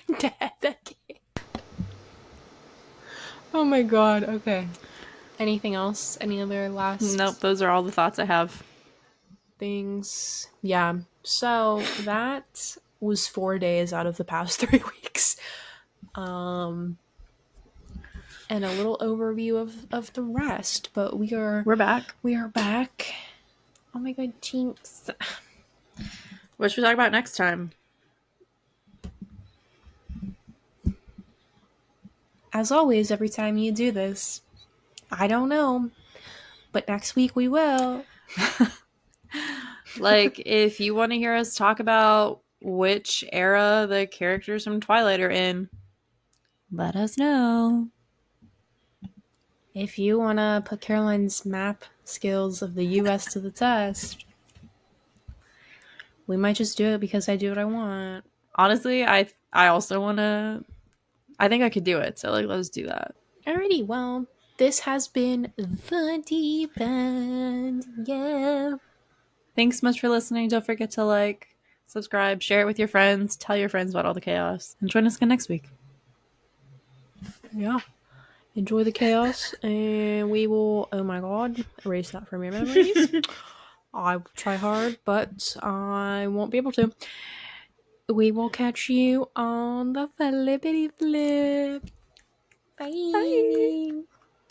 I'm dead. Oh my god. Okay. Anything else? Any other last Nope, those are all the thoughts I have. things? Yeah. So that was 4 days out of the past 3 weeks. And a little overview of the rest. But We're back. we are back. Oh my god, jinx. What should we talk about next time? As always, every time you do this, I don't know. But next week we will. Like, if you want to hear us talk about which era the characters from Twilight are in, let us know. If you want to put Caroline's map skills of the US to the test, we might just do it because I do what I want. Honestly, I also want to. I think I could do it. So, like, let's do that. Alrighty, well, This has been the deep end. Yeah. Thanks so much for listening. Don't forget to like, subscribe, share it with your friends, tell your friends about all the chaos, and join us again next week. Yeah. Enjoy the chaos, and we will, oh my god, erase that from your memories. I will try hard, but I won't be able to. We will catch you on the flippity flip. Bye. Bye.